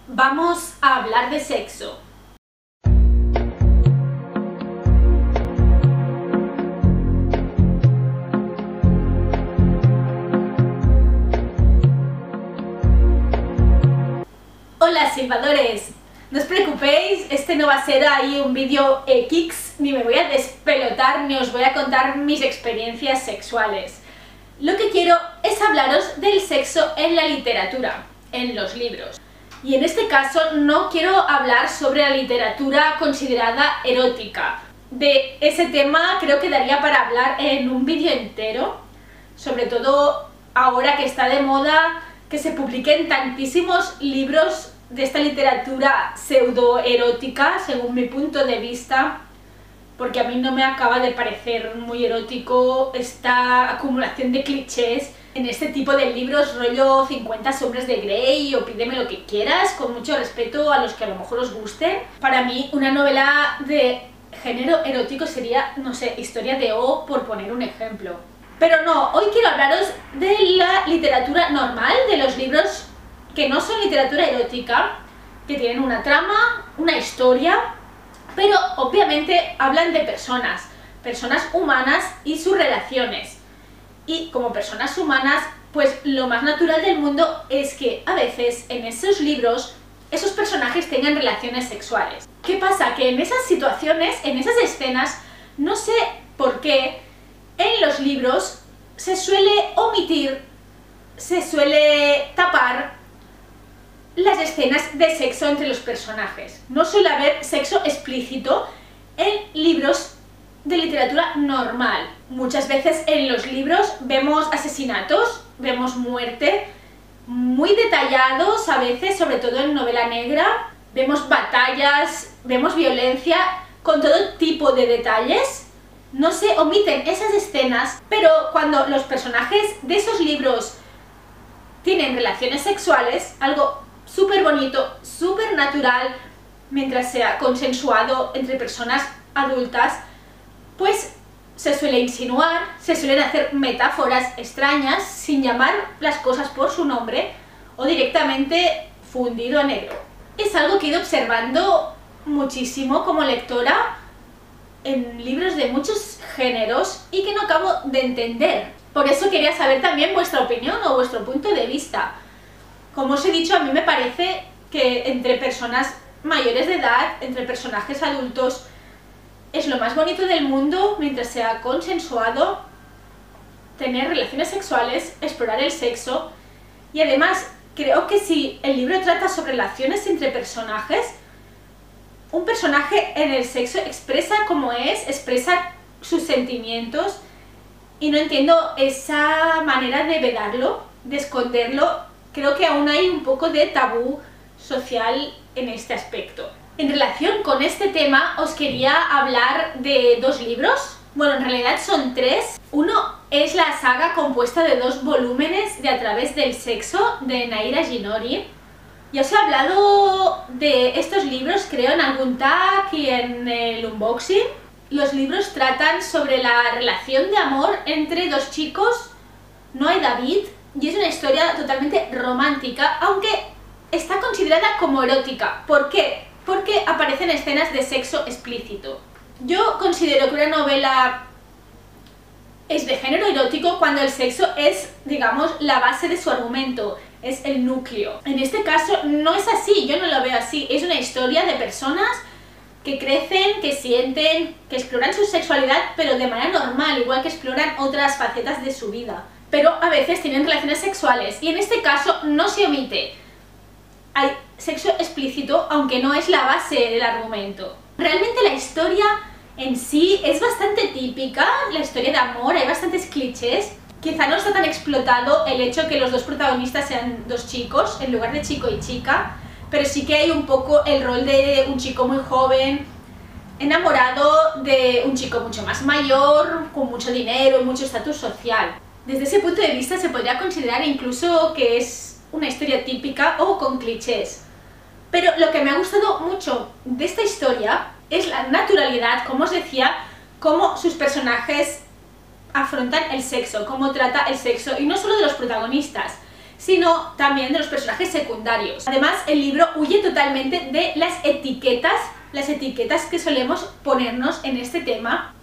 vamos a hablar de sexo. Hola silbadores, no os preocupéis, este no va a ser ahí un vídeo X, ni me voy a despelotar, ni os voy a contar mis experiencias sexuales. Lo que quiero es hablaros del sexo en la literatura, en los libros. Y en este caso no quiero hablar sobre la literatura considerada erótica. De ese tema creo que daría para hablar en un vídeo entero, sobre todo ahora que está de moda que se publiquen tantísimos libros de esta literatura pseudoerótica, según mi punto de vista, porque a mí no me acaba de parecer muy erótico esta acumulación de clichés en este tipo de libros rollo 50 sombras de Grey o Pídeme lo que quieras, con mucho respeto a los que a lo mejor os gusten. Para mí una novela de género erótico sería, no sé, Historia de O, por poner un ejemplo. Pero no, hoy quiero hablaros de la literatura normal, de los libros que no son literatura erótica, que tienen una trama, una historia, pero obviamente hablan de personas humanas y sus relaciones. Y como personas humanas, pues lo más natural del mundo es que a veces en esos libros esos personajes tengan relaciones sexuales. ¿Qué pasa? Que en esas situaciones, en esas escenas, no sé por qué, en los libros se suele omitir, se suele tapar las escenas de sexo entre los personajes. No suele haber sexo explícito en libros de literatura normal. Muchas veces en los libros vemos asesinatos, vemos muerte, muy detallados a veces, sobre todo en novela negra, vemos batallas, vemos violencia, con todo tipo de detalles. No se omiten esas escenas, pero cuando los personajes de esos libros tienen relaciones sexuales, algo súper bonito, súper natural, mientras sea consensuado entre personas adultas, pues se suele insinuar, se suelen hacer metáforas extrañas sin llamar las cosas por su nombre o directamente fundido a negro. Es algo que he ido observando muchísimo como lectora en libros de muchos géneros y que no acabo de entender. Por eso quería saber también vuestra opinión o vuestro punto de vista. Como os he dicho, a mí me parece que entre personas mayores de edad, entre personajes adultos, es lo más bonito del mundo mientras sea consensuado tener relaciones sexuales, explorar el sexo. Y además creo que si el libro trata sobre relaciones entre personajes, un personaje en el sexo expresa cómo es, expresa sus sentimientos, y no entiendo esa manera de vedarlo, de esconderlo. Creo que aún hay un poco de tabú social en este aspecto. En relación con este tema os quería hablar de dos libros. Bueno, en realidad son tres. Uno es la saga compuesta de 2 volúmenes de A través del sexo, de Naira Ginori. Ya os he hablado de estos libros, creo, en algún tag y en el unboxing. Los libros tratan sobre la relación de amor entre 2 chicos, Noah y David, y es una historia totalmente romántica, aunque está considerada como erótica. ¿Por qué? Porque aparecen escenas de sexo explícito. Yo considero que una novela es de género erótico cuando el sexo es, digamos, la base de su argumento, es el núcleo. En este caso no es así, yo no lo veo así. Es una historia de personas que crecen, que sienten, que exploran su sexualidad, pero de manera normal, igual que exploran otras facetas de su vida. Pero a veces tienen relaciones sexuales, y en este caso no se omite. Hay sexo explícito, aunque no es la base del argumento. Realmente la historia en sí es bastante típica, la historia de amor, hay bastantes clichés. Quizá no está tan explotado el hecho que los 2 protagonistas sean 2 chicos, en lugar de chico y chica, pero sí que hay un poco el rol de un chico muy joven, enamorado de un chico mucho más mayor, con mucho dinero y mucho estatus social. Desde ese punto de vista se podría considerar incluso que es una historia típica o con clichés. Pero lo que me ha gustado mucho de esta historia es la naturalidad, como os decía, cómo sus personajes afrontan el sexo, cómo trata el sexo, y no solo de los protagonistas, sino también de los personajes secundarios. Además, el libro huye totalmente de las etiquetas que solemos ponernos en este tema.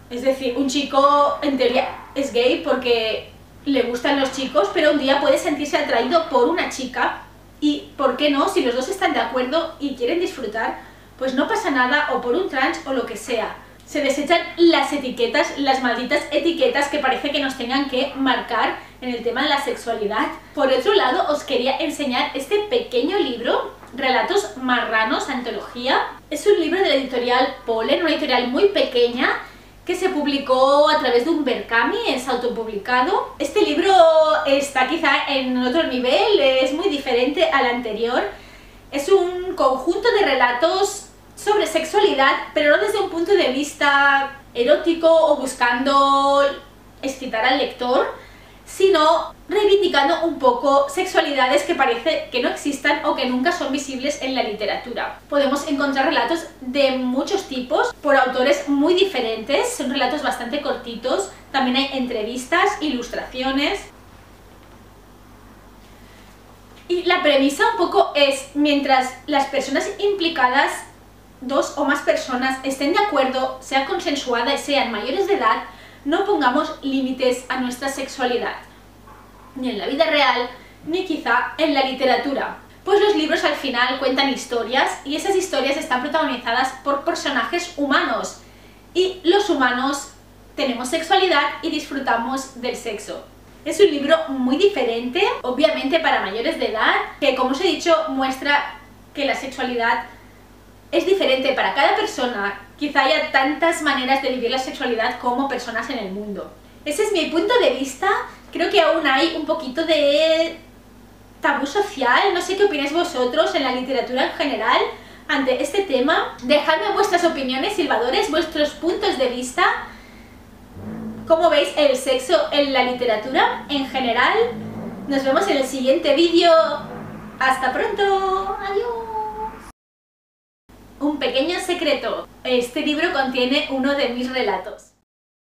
Es decir, un chico en teoría es gay porque le gustan los chicos, pero un día puede sentirse atraído por una chica y, ¿por qué no? Si los dos están de acuerdo y quieren disfrutar, pues no pasa nada, o por un trans o lo que sea. Se desechan las etiquetas, las malditas etiquetas que parece que nos tengan que marcar en el tema de la sexualidad. Por otro lado, os quería enseñar este pequeño libro, Relatos Marranos, antología. Es un libro de la editorial Pollen, una editorial muy pequeña, que se publicó a través de un Berkami, es autopublicado. Este libro está quizá en otro nivel, es muy diferente al anterior. Es un conjunto de relatos sobre sexualidad, pero no desde un punto de vista erótico o buscando excitar al lector, sino reivindicando un poco sexualidades que parece que no existan o que nunca son visibles en la literatura. Podemos encontrar relatos de muchos tipos, por autores muy diferentes, son relatos bastante cortitos, también hay entrevistas, ilustraciones. Y la premisa un poco es, mientras las personas implicadas, dos o más personas, estén de acuerdo, sea consensuada y sean mayores de edad, no pongamos límites a nuestra sexualidad, ni en la vida real, ni quizá en la literatura. Pues los libros al final cuentan historias y esas historias están protagonizadas por personajes humanos. Y los humanos tenemos sexualidad y disfrutamos del sexo. Es un libro muy diferente, obviamente para mayores de edad, que como os he dicho muestra que la sexualidad es diferente para cada persona. Quizá haya tantas maneras de vivir la sexualidad como personas en el mundo. Ese es mi punto de vista. Creo que aún hay un poquito de tabú social, no sé qué opináis vosotros en la literatura en general ante este tema. Dejadme vuestras opiniones, silbadores, vuestros puntos de vista. ¿Cómo veis el sexo en la literatura en general? Nos vemos en el siguiente vídeo. ¡Hasta pronto! ¡Adiós! Un pequeño secreto. Este libro contiene uno de mis relatos.